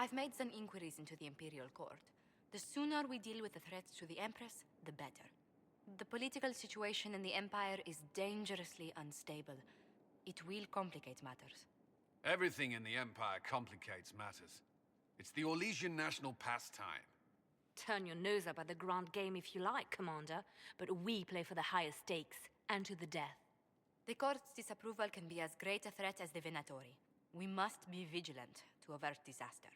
I've made some inquiries into the Imperial Court. The sooner we deal with the threats to the Empress, the better. The political situation in the Empire is dangerously unstable. It will complicate matters. Everything in the Empire complicates matters. It's the Orlesian national pastime. Turn your nose up at the grand game if you like, Commander, but we play for the highest stakes, and to the death. The Court's disapproval can be as great a threat as the Venatori. We must be vigilant to avert disaster.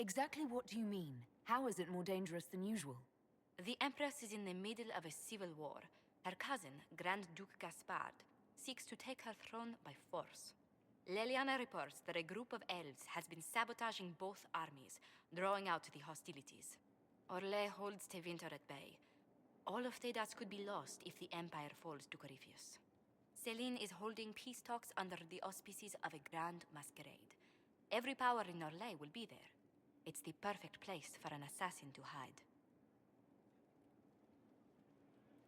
Exactly what do you mean? How is it more dangerous than usual? The Empress is in the middle of a civil war. Her cousin, Grand Duke Gaspard, seeks to take her throne by force. Leliana reports that a group of elves has been sabotaging both armies, drawing out the hostilities. Orlais holds Tevinter at bay. All of Thedas could be lost if the Empire falls to Corypheus. Celine is holding peace talks under the auspices of a grand masquerade. Every power in Orlais will be there. It's the perfect place for an assassin to hide.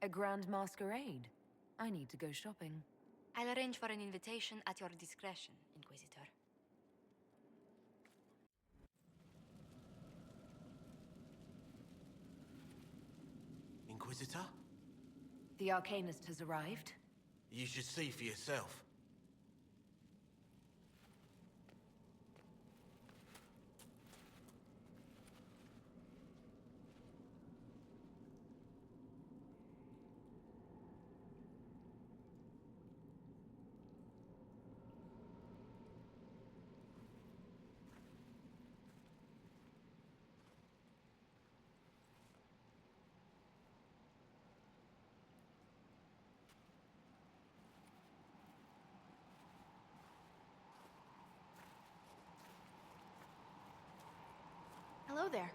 A grand masquerade? I need to go shopping. I'll arrange for an invitation at your discretion, Inquisitor. Inquisitor? The Arcanist has arrived. You should see for yourself. Hello there.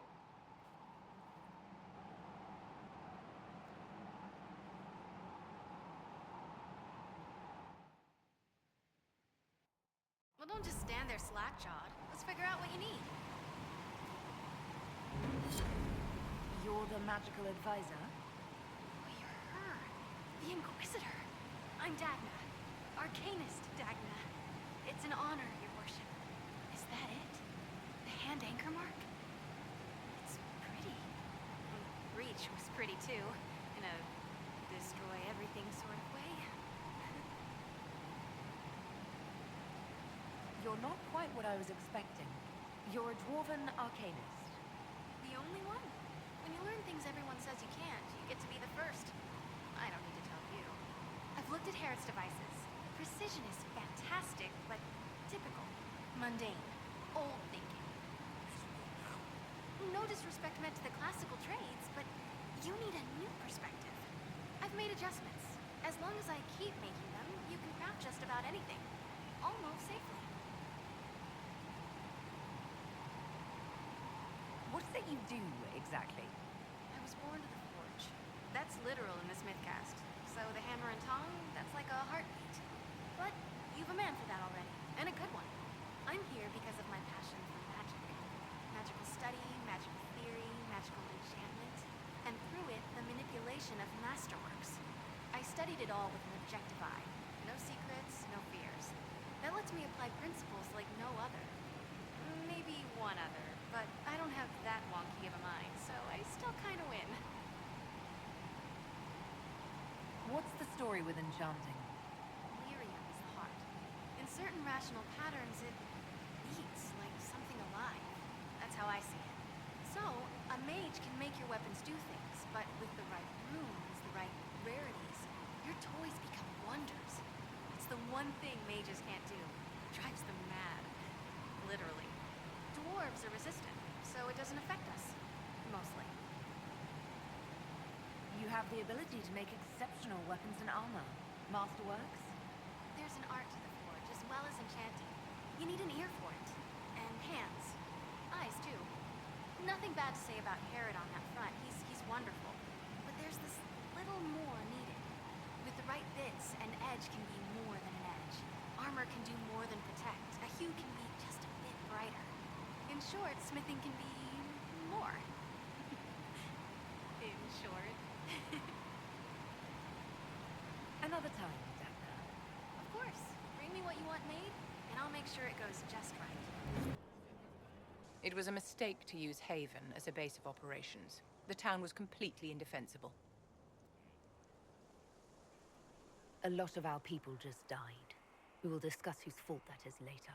Well, don't just stand there slack-jawed. Let's figure out what you need. You're the magical advisor? Oh, you're her. The Inquisitor. I'm Dagna. Arcanist Dagna. It's an honor, your worship. Is that it? The hand anchor mark? It's pretty. And the breach was pretty too. In a destroy everything sort of way. You're not quite what I was expecting. You're a dwarven arcanist. The only one. When you learn things everyone says you can't, you get to be the first. I don't need to tell you. I've looked at Harrod's devices. Precision is fantastic, but typical. Mundane. Old thinking. No disrespect meant to the classical trades, but you need a new perspective. I've made adjustments. As long as I keep making them, you can craft just about anything. Almost safely. What is it you do, exactly? I was born to the forge. That's literal in this mythcast. So the hammer and tongue, that's like a heartbeat. But you've a man for that already, and a good one. I'm here because of my passion for magic. Magical study, magical theory, magical enchantment, and through it, the manipulation of masterworks. I studied it all with an objective eye. No secrets, no fears. That lets me apply principles like no other. Maybe one other, but I don't have that wonky of a mind, so I still kind of win. What's the story with enchanting? Lyrium is the heart. In certain rational patterns, it beats like something alive. That's how I see it. So, a mage can make your weapons do things, but with the right runes, the right rarities, your toys become wonders. It's the one thing mages can't do. It drives them mad. Literally. Dwarves are resistant, so it doesn't affect us. Mostly. You have the ability to make exceptional weapons and armor. Masterworks? There's an art to the forge, as well as enchanting. You need an ear for it. And hands. Eyes, too. Nothing bad to say about Harrod on that front. He's wonderful. But there's this little more needed. With the right bits, an edge can be more than an edge. Armor can do more than protect. A hue can be just a bit brighter. In short, smithing can be more. In short. Another time, Dagna. Of course. Bring me what you want made, and I'll make sure it goes just right. It was a mistake to use Haven as a base of operations. The town was completely indefensible. A lot of our people just died. We will discuss whose fault that is later.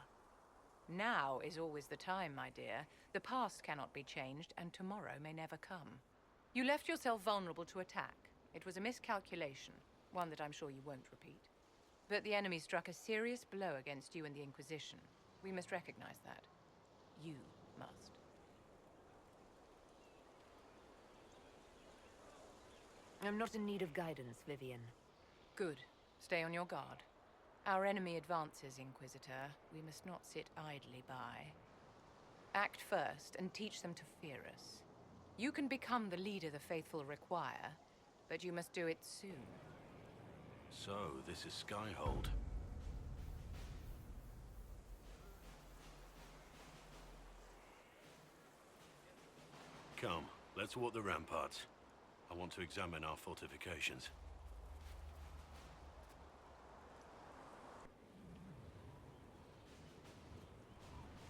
Now is always the time, my dear. The past cannot be changed, and tomorrow may never come. You left yourself vulnerable to attack. It was a miscalculation, one that I'm sure you won't repeat. But the enemy struck a serious blow against you and the Inquisition. We must recognize that. You must. I'm not in need of guidance, Vivian. Good. Stay on your guard. Our enemy advances, Inquisitor. We must not sit idly by. Act first and teach them to fear us. You can become the leader the faithful require, but you must do it soon. So, this is Skyhold. Come, let's walk the ramparts. I want to examine our fortifications.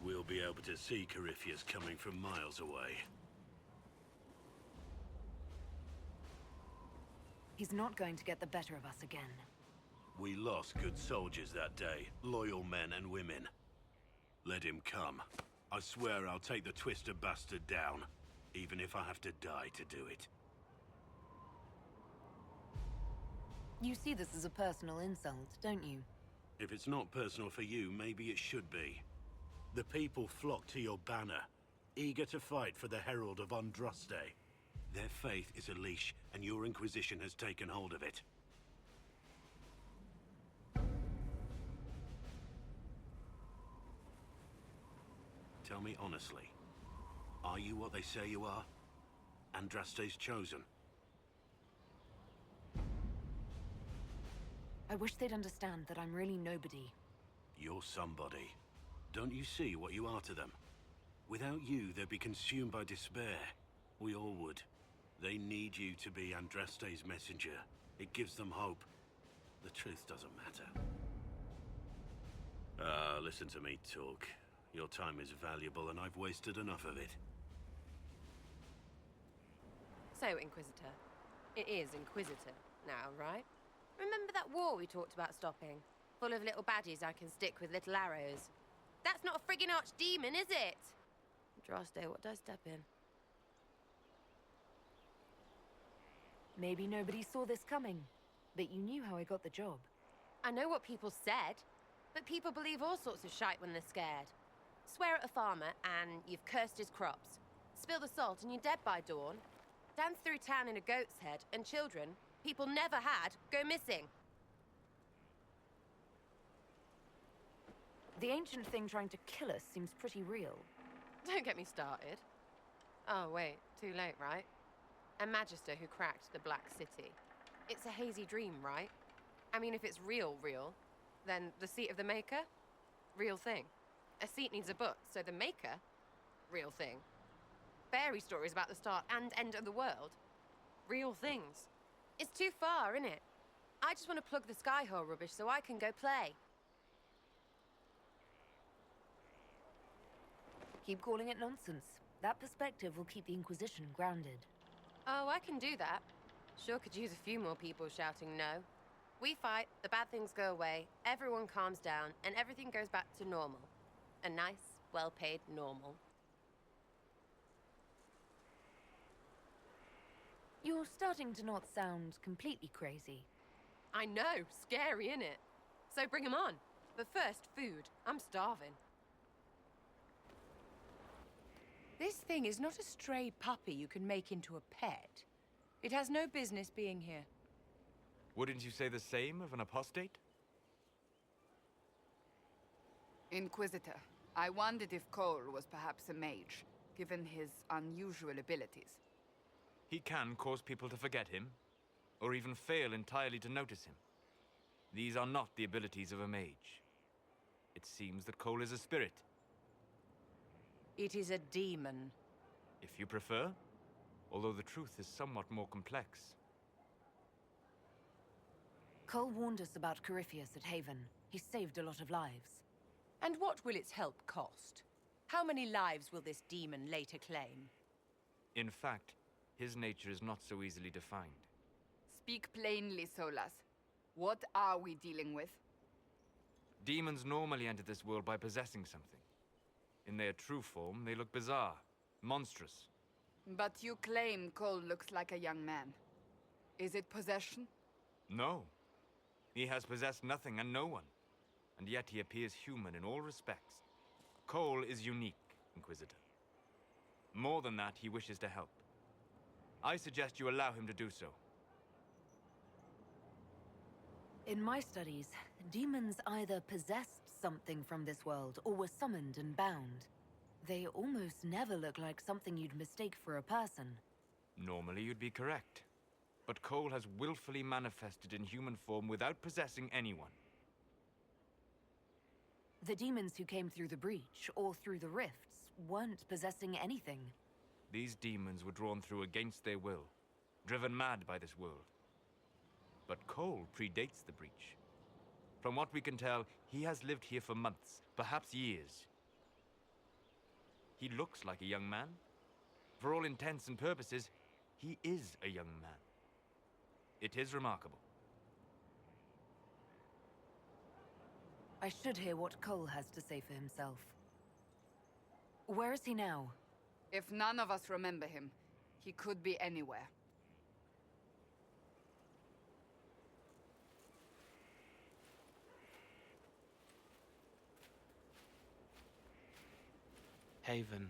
We'll be able to see Corypheus coming from miles away. He's not going to get the better of us again. We lost good soldiers that day, loyal men and women. Let him come. I swear I'll take the twister bastard down, even if I have to die to do it. You see this as a personal insult, don't you? If it's not personal for you, maybe it should be. The people flock to your banner, eager to fight for the Herald of Andraste. Their faith is a leash, and your Inquisition has taken hold of it. Tell me honestly, are you what they say you are? Andraste's chosen? I wish they'd understand that I'm really nobody. You're somebody. Don't you see what you are to them? Without you, they'd be consumed by despair. We all would. They need you to be Andraste's messenger. It gives them hope. The truth doesn't matter. Listen to me talk. Your time is valuable, and I've wasted enough of it. So, Inquisitor. It is Inquisitor now, right? Remember that war we talked about stopping? Full of little baddies I can stick with little arrows. That's not a friggin' archdemon, is it? Andraste, what did I step in? Maybe nobody saw this coming, but you knew how I got the job. I know what people said, but people believe all sorts of shite when they're scared. Swear at a farmer and you've cursed his crops. Spill the salt and you're dead by dawn. Dance through town in a goat's head and children people never had go missing. The ancient thing trying to kill us seems pretty real. Don't get me started. Oh, wait, too late, right? A magister who cracked the Black City. It's a hazy dream, right? I mean, if it's real, then the seat of the Maker? Real thing. A seat needs a book, so the Maker? Real thing. Fairy stories about the start and end of the world? Real things. It's too far, innit? I just want to plug the Skyhold rubbish so I can go play. Keep calling it nonsense. That perspective will keep the Inquisition grounded. Oh, I can do that. Sure could use a few more people shouting no. We fight, the bad things go away, everyone calms down, and everything goes back to normal. A nice, well-paid normal. You're starting to not sound completely crazy. I know, scary, innit? So bring 'em on. But first, food. I'm starving. This thing is not a stray puppy you can make into a pet. It has no business being here. Wouldn't you say the same of an apostate? Inquisitor, I wondered if Cole was perhaps a mage, given his unusual abilities. He can cause people to forget him, or even fail entirely to notice him. These are not the abilities of a mage. It seems that Cole is a spirit. It is a demon. If you prefer, although the truth is somewhat more complex. Cole warned us about Corypheus at Haven. He saved a lot of lives. And what will its help cost? How many lives will this demon later claim? In fact, his nature is not so easily defined. Speak plainly, Solas. What are we dealing with? Demons normally enter this world by possessing something. In their true form, they look bizarre, monstrous. But you claim Cole looks like a young man. Is it possession? No. He has possessed nothing and no one. And yet he appears human in all respects. Cole is unique, Inquisitor. More than that, he wishes to help. I suggest you allow him to do so. In my studies, demons either possessed something from this world or were summoned and bound. They almost never look like something you'd mistake for a person. Normally you'd be correct. But Cole has willfully manifested in human form without possessing anyone. The demons who came through the breach or through the rifts weren't possessing anything. These demons were drawn through against their will, driven mad by this world. But Cole predates the breach. From what we can tell, he has lived here for months, perhaps years. He looks like a young man. For all intents and purposes, he is a young man. It is remarkable. I should hear what Cole has to say for himself. Where is he now? If none of us remember him, he could be anywhere. Haven.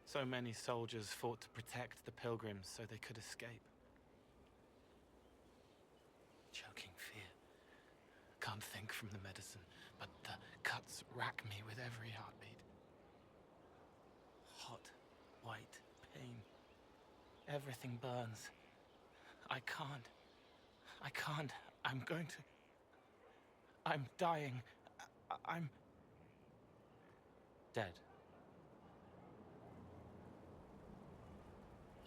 So many soldiers fought to protect the pilgrims so they could escape. Choking fear. Can't think from the medicine, but the cuts rack me with every heartbeat. Hot, white pain. Everything burns. I can't. I'm going to... I'm dying. I'm... dead.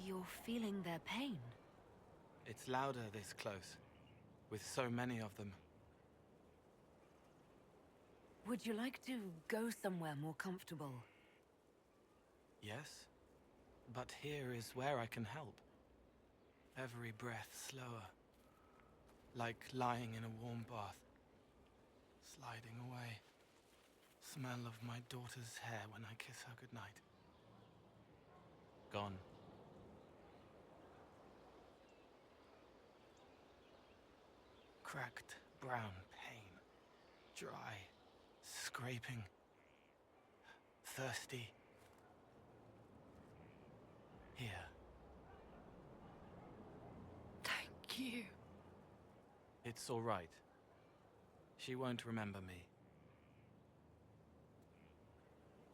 You're feeling their pain. It's louder this close, with so many of them. Would you like to go somewhere more comfortable? Yes, but here is where I can help. Every breath slower, like lying in a warm bath, sliding away. Smell of my daughter's hair when I kiss her goodnight. Gone. Cracked brown pain, dry, scraping, thirsty. Here. Thank you. It's all right. She won't remember me.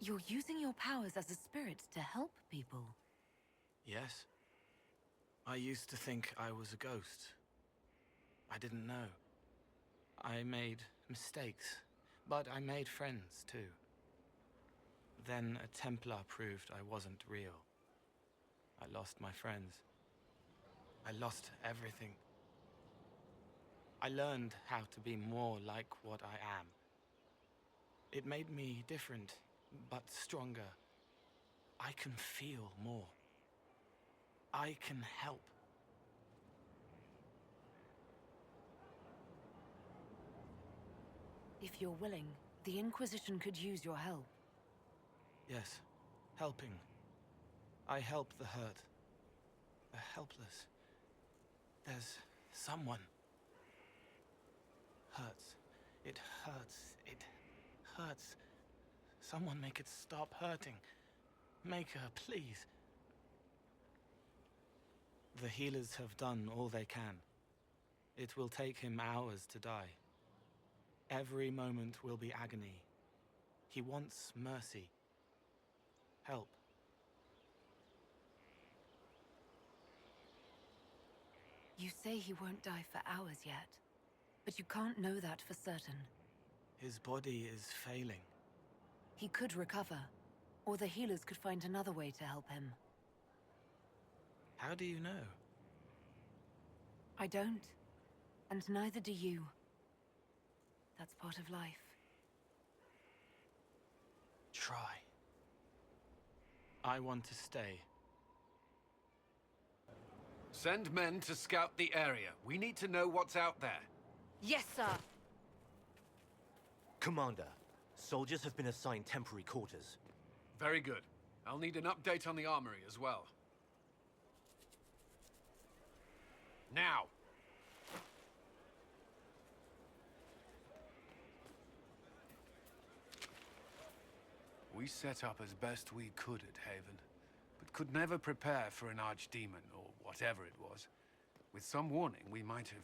You're using your powers as a spirit to help people. Yes? I used to think I was a ghost. I didn't know. I made mistakes, but I made friends too. Then a Templar proved I wasn't real. I lost my friends. I lost everything. I learned how to be more like what I am. It made me different, but stronger. I can feel more. I can help. If you're willing, the Inquisition could use your help. Yes, helping. I help the hurt. The helpless. There's someone. Hurts. It hurts. It hurts. Someone make it stop hurting. Make her, please. The healers have done all they can. It will take him hours to die. Every moment will be agony. He wants mercy. Help. You say he won't die for hours yet, but you can't know that for certain. His body is failing. He could recover, or the healers could find another way to help him. How do you know? I don't, and neither do you. That's part of life. Try. I want to stay. Send men to scout the area. We need to know what's out there. Yes, sir. Commander, soldiers have been assigned temporary quarters. Very good. I'll need an update on the armory as well. Now! We set up as best we could at Haven, but could never prepare for an archdemon, or whatever it was. With some warning, we might have...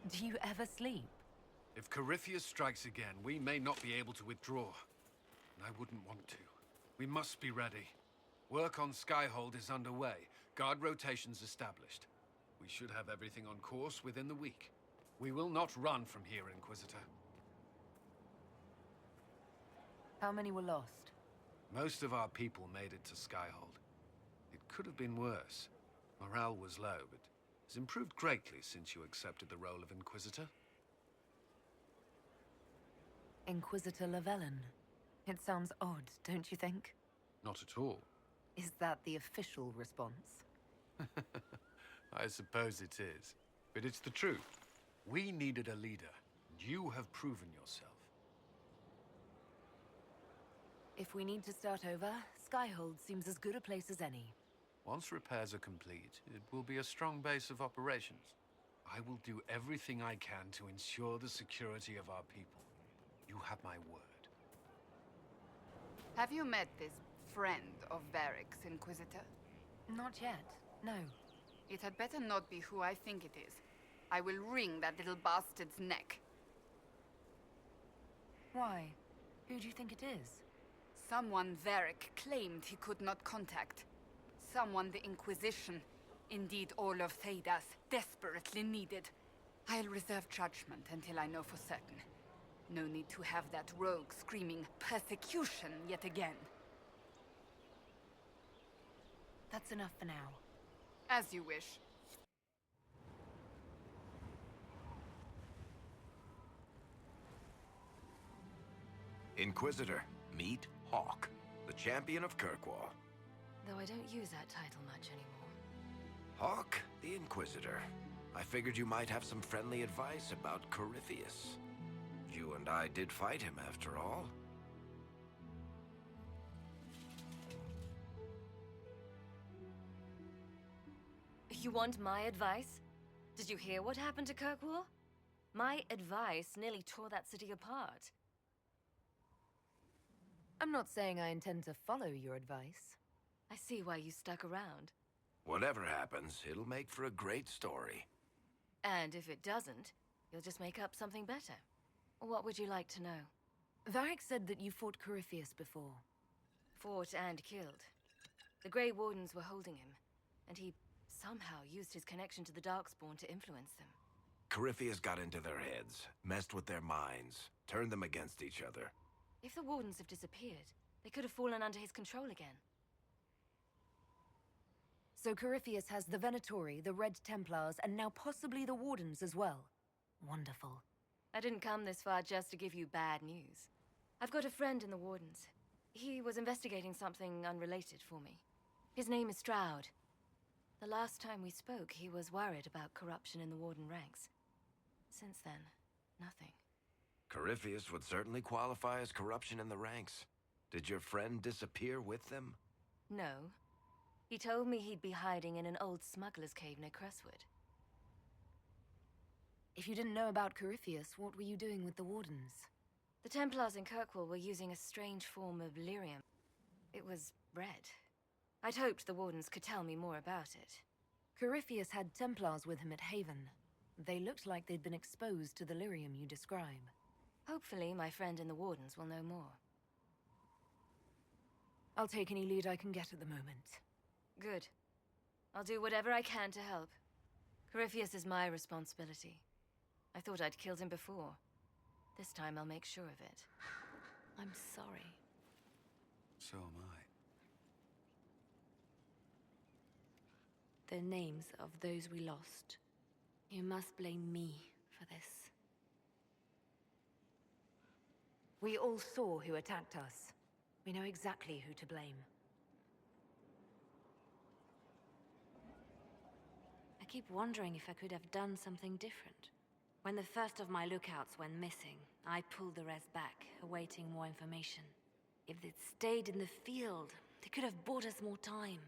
Do you ever sleep? If Corypheus strikes again, we may not be able to withdraw. And I wouldn't want to. We must be ready. Work on Skyhold is underway. Guard rotations established. We should have everything on course within the week. We will not run from here, Inquisitor. How many were lost? Most of our people made it to Skyhold. It could have been worse. Morale was low, but has improved greatly since you accepted the role of Inquisitor. Inquisitor Lavellan. It sounds odd, don't you think? Not at all. Is that the official response? I suppose it is. But it's the truth. We needed a leader. You have proven yourself. If we need to start over, Skyhold seems as good a place as any. Once repairs are complete, it will be a strong base of operations. I will do everything I can to ensure the security of our people. You have my word. Have you met this friend of Varric's, Inquisitor? Not yet, no. It had better not be who I think it is. I will wring that little bastard's neck. Why? Who do you think it is? Someone Varric claimed he could not contact. Someone the Inquisition, indeed all of Thedas, desperately needed. I'll reserve judgment until I know for certain. No need to have that rogue screaming persecution yet again. That's enough for now. As you wish. Inquisitor, meet Hawk, the champion of Kirkwall. Though I don't use that title much anymore. Hawk, the Inquisitor. I figured you might have some friendly advice about Corypheus. You and I did fight him, after all. You want my advice? Did you hear what happened to Kirkwall? My advice nearly tore that city apart. I'm not saying I intend to follow your advice. I see why you stuck around. Whatever happens, it'll make for a great story. And if it doesn't, you'll just make up something better. What would you like to know? Varric said that you fought Corypheus before. Fought and killed. The Grey Wardens were holding him, and he somehow used his connection to the Darkspawn to influence them. Corypheus got into their heads, messed with their minds, turned them against each other. If the Wardens have disappeared, they could have fallen under his control again. So Corypheus has the Venatori, the Red Templars, and now possibly the Wardens as well. Wonderful. I didn't come this far just to give you bad news. I've got a friend in the Wardens. He was investigating something unrelated for me. His name is Stroud. The last time we spoke, he was worried about corruption in the Warden ranks. Since then, nothing. Corypheus would certainly qualify as corruption in the ranks. Did your friend disappear with them? No. He told me he'd be hiding in an old smuggler's cave near Crestwood. If you didn't know about Corypheus, what were you doing with the Wardens? The Templars in Kirkwall were using a strange form of lyrium. It was red. I'd hoped the Wardens could tell me more about it. Corypheus had Templars with him at Haven. They looked like they'd been exposed to the lyrium you describe. Hopefully, my friend in the Wardens will know more. I'll take any lead I can get at the moment. Good. I'll do whatever I can to help. Corypheus is my responsibility. I thought I'd killed him before. This time I'll make sure of it. I'm sorry. So am I. The names of those we lost. You must blame me for this. We all saw who attacked us. We know exactly who to blame. I keep wondering if I could have done something different. When the first of my lookouts went missing, I pulled the rest back, awaiting more information. If they'd stayed in the field, they could have bought us more time.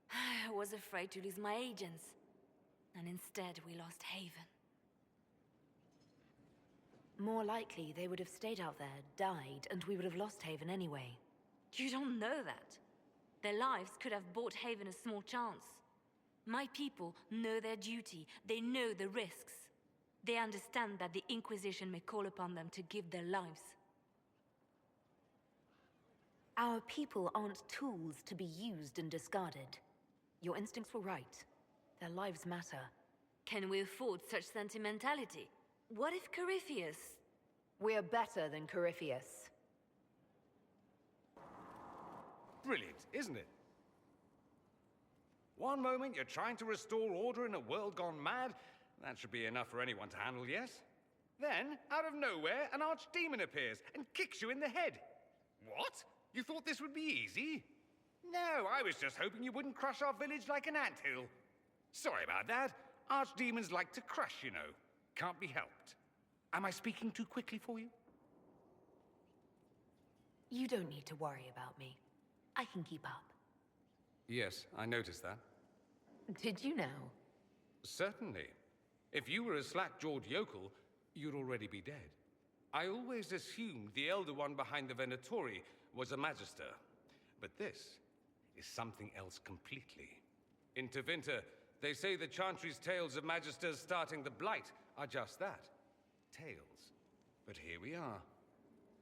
I was afraid to lose my agents. And instead, we lost Haven. More likely, they would have stayed out there, died, and we would have lost Haven anyway. You don't know that. Their lives could have bought Haven a small chance. My people know their duty. They know the risks. They understand that the Inquisition may call upon them to give their lives. Our people aren't tools to be used and discarded. Your instincts were right. Their lives matter. Can we afford such sentimentality? What if Corypheus... We're better than Corypheus. Brilliant, isn't it? One moment you're trying to restore order in a world gone mad. That should be enough for anyone to handle, yes? Then, out of nowhere, an archdemon appears and kicks you in the head. What? You thought this would be easy? No, I was just hoping you wouldn't crush our village like an anthill. Sorry about that. Archdemons like to crush, you know. Can't be helped. Am I speaking too quickly for you? You don't need to worry about me. I can keep up. Yes, I noticed that. Did you know? Certainly. If you were a slack-jawed yokel, you'd already be dead. I always assumed the Elder One behind the Venatori was a Magister. But this is something else completely. In Tevinter, they say the Chantry's tales of Magisters starting the Blight are just that. Tales. But here we are.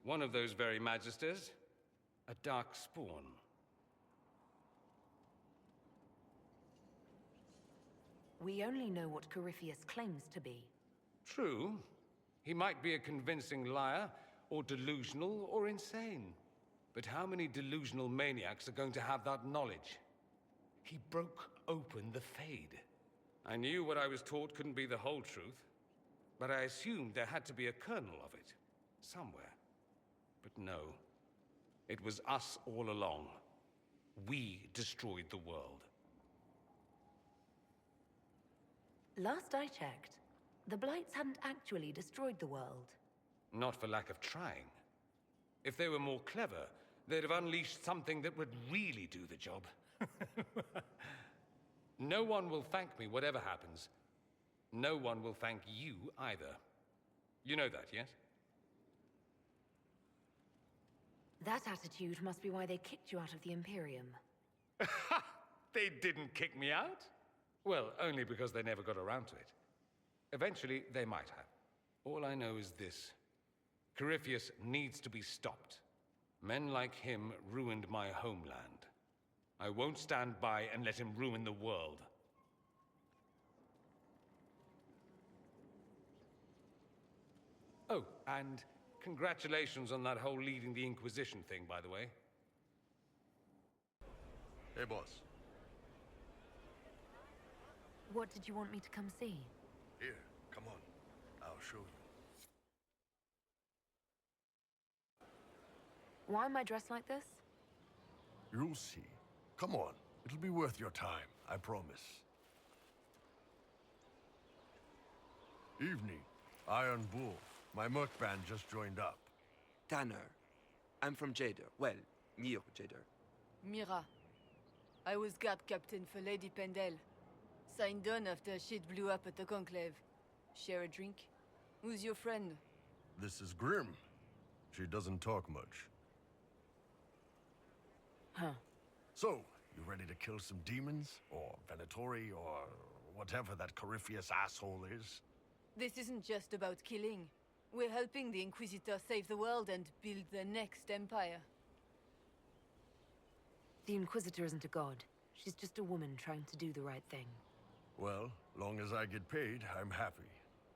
One of those very Magisters, a dark spawn. We only know what Corypheus claims to be. True. He might be a convincing liar, or delusional, or insane. But how many delusional maniacs are going to have that knowledge? He broke open the Fade. I knew what I was taught couldn't be the whole truth, but I assumed there had to be a kernel of it, somewhere. But no. It was us all along. We destroyed the world. Last I checked, the Blights hadn't actually destroyed the world. Not for lack of trying. If they were more clever, they'd have unleashed something that would really do the job. No one will thank me, whatever happens. No one will thank you either. You know that, yes? That attitude must be why they kicked you out of the Imperium. They didn't kick me out? Well, only because they never got around to it. Eventually, they might have. All I know is this. Corypheus needs to be stopped. Men like him ruined my homeland. I won't stand by and let him ruin the world. Oh, and congratulations on that whole leading the Inquisition thing, by the way. Hey, boss. What did you want me to come see? Here, come on. I'll show you. Why am I dressed like this? You'll see. Come on. It'll be worth your time, I promise. Evening. Iron Bull. My merc band just joined up. Tanner. I'm from Jader. Well, near Jader. Mira. I was guard captain for Lady Pendel. Signed on after shit blew up at the Conclave. Share a drink? Who's your friend? This is Grim. She doesn't talk much. Huh. So, you ready to kill some demons? Or Venatori, or whatever that Corypheus asshole is? This isn't just about killing. We're helping the Inquisitor save the world and build the next empire. The Inquisitor isn't a god. She's just a woman trying to do the right thing. Well, long as I get paid, I'm happy.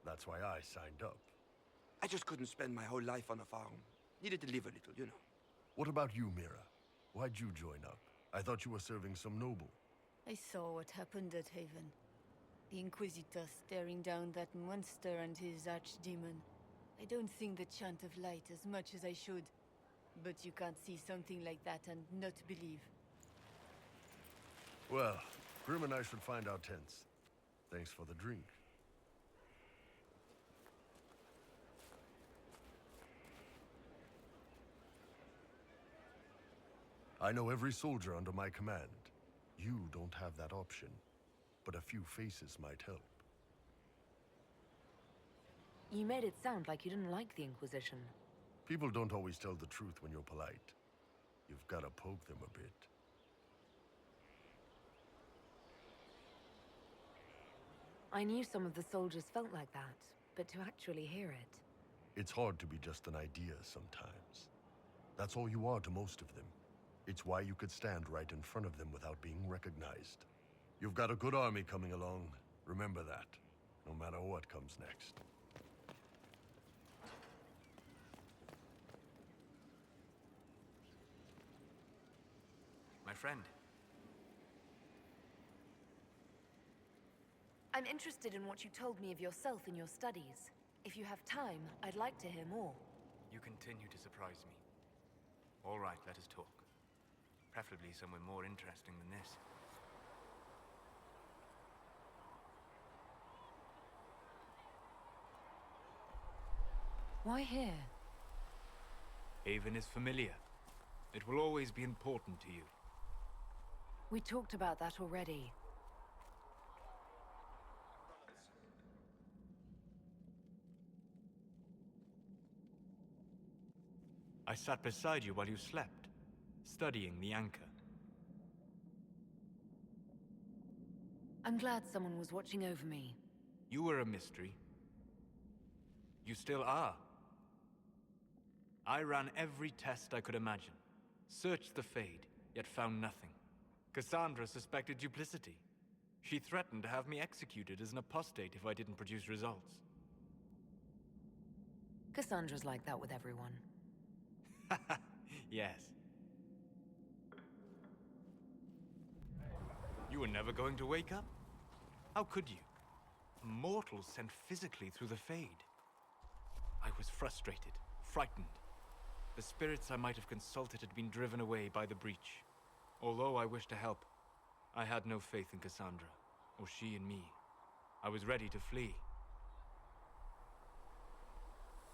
That's why I signed up. I just couldn't spend my whole life on a farm. Needed to live a little, you know. What about you, Mira? Why'd you join up? I thought you were serving some noble. I saw what happened at Haven. The Inquisitor staring down that monster and his archdemon. I don't sing the chant of light as much as I should. But you can't see something like that and not believe. Well, Grim and I should find our tents. Thanks for the drink. I know every soldier under my command. You don't have that option, but a few faces might help. You made it sound like you didn't like the Inquisition. People don't always tell the truth when you're polite. You've got to poke them a bit. I knew some of the soldiers felt like that, but to actually hear it... It's hard to be just an idea sometimes. That's all you are to most of them. It's why you could stand right in front of them without being recognized. You've got a good army coming along. Remember that, no matter what comes next. My friend. I'm interested in what you told me of yourself in your studies. If you have time, I'd like to hear more. You continue to surprise me. All right, let us talk. Preferably somewhere more interesting than this. Why here? Haven is familiar. It will always be important to you. We talked about that already. I sat beside you while you slept, studying the anchor. I'm glad someone was watching over me. You were a mystery. You still are. I ran every test I could imagine. Searched the Fade, yet found nothing. Cassandra suspected duplicity. She threatened to have me executed as an apostate if I didn't produce results. Cassandra's like that with everyone. Yes. You were never going to wake up? How could you? A mortal sent physically through the Fade. I was frustrated, frightened. The spirits I might have consulted had been driven away by the breach. Although I wished to help, I had no faith in Cassandra, or she in me. I was ready to flee.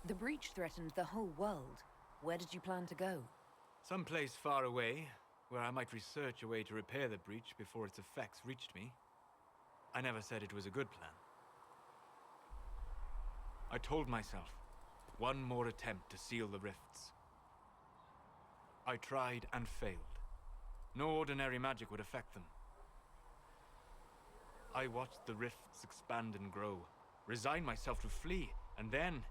The breach threatened the whole world. Where did you plan to go? Someplace far away, where I might research a way to repair the breach before its effects reached me. I never said it was a good plan. I told myself, one more attempt to seal the rifts. I tried and failed. No ordinary magic would affect them. I watched the rifts expand and grow, resigned myself to flee, and then...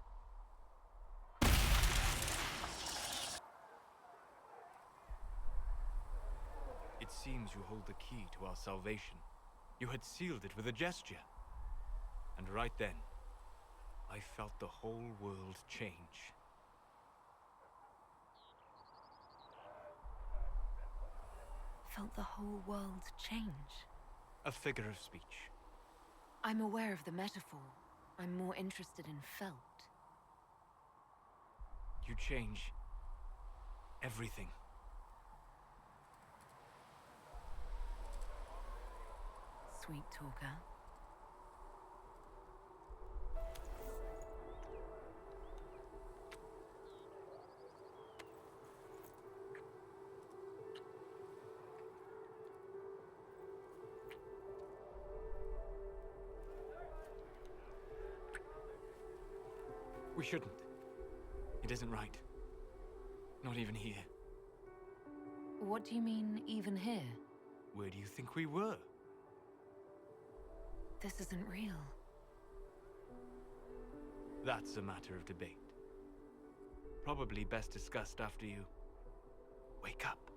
It seems you hold the key to our salvation. You had sealed it with a gesture. And right then, I felt the whole world change. Felt the whole world change? A figure of speech. I'm aware of the metaphor. I'm more interested in felt. You change everything. Sweet talker. We shouldn't. It isn't right. Not even here. What do you mean, even here? Where do you think we were? This isn't real. That's a matter of debate. Probably best discussed after you wake up.